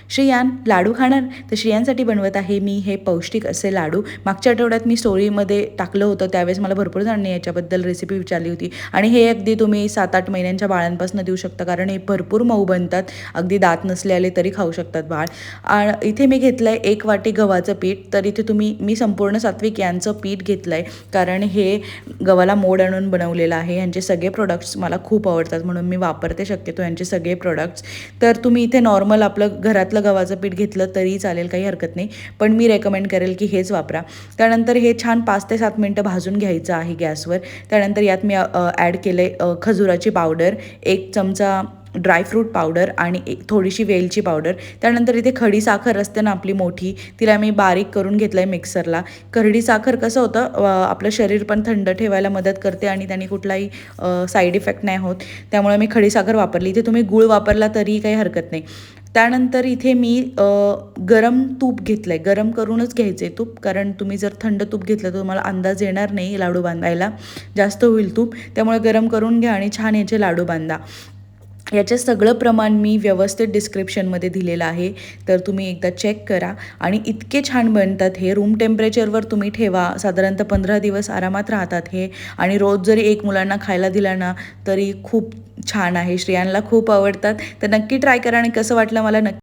श्रेयान लाडू खाणार? तर श्रेयांसाठी बनवत आहे मी हे पौष्टिक असे लाडू. मागच्या आठवड्यात मी स्टोरीमध्ये टाकलं होतं, त्यावेळेस मला भरपूर जणांनी याच्याबद्दल रेसिपी विचारली होती. आणि हे अगदी तुम्ही 7-8 महिन्यांच्या बाळांपासून देऊ शकता, कारण हे भरपूर मऊ बनतात. अगदी दात नसले आले तरी खाऊ शकतात बाळ. इथे मी घेतलं आहे 1 वाटी गव्हाचं पीठ. तर इथे मी संपूर्ण सात्विक यांचं पीठ घेतलं आहे, कारण हे गव्हाला मोड आणून बनवलेलं आहे. यांचे सगळे प्रोडक्ट्स मला खूप आवडतात, म्हणून मी वापरते शक्यतो यांचे सगळे प्रोडक्ट्स. तर तुम्ही इथे नॉर्मल आपलं घरातलं गव्हाचं पीठ घेतलं तरी चालेल, काही हरकत नाही, पण मी रेकमेंड करेल की हेच वापरा. त्यानंतर हे छान 5 ते 7 मिनटं भाजून घ्यायचं आहे गॅसवर. त्यानंतर यात मी ॲड केलं आहे खजुराची पावडर, 1 चमचा ड्रायफ्रूट पावडर आणि थोडीशी वेलची पावडर. त्यानंतर इथे खडी साखर असते ना आपली मोठी, तिला मी बारीक करून घेतलं आहे मिक्सरला. खडी साखर कसं होतं, आपलं शरीर पण थंड ठेवायला मदत करते आणि त्याने कुठलाही साईड इफेक्ट नाही होत, त्यामुळे मी खडी साखर वापरली. इथे तुम्ही गूळ वापरला तरी काही हरकत नाही. त्यानंतर इथे मी गरम तूप घेतलं आहे. गरम करूनच घ्यायचं आहे तूप, कारण तुम्ही जर थंड तूप घेतलं तर तुम्हाला अंदाज येणार नाही लाडू बांधायला, जास्त होईल तूप. त्यामुळे गरम करून घ्या आणि छान याचे लाडू बांधा. याचे सगळं प्रमाण मी व्यवस्थित डिस्क्रिप्शनमध्ये दिलेलं आहे, तर तुम्ही एकदा चेक करा. आणि इतके छान बनतात हे. रूम टेम्परेचरवर तुम्ही ठेवा, साधारणतः 15 दिवस आरामात राहतात हे. आणि रोज जरी 1 मुलांना खायला दिला ना तरी खूप छान आहे. श्रेयांला खूप आवडतात, तर नक्की ट्राय करा आणि कसं वाटलं मला नक्की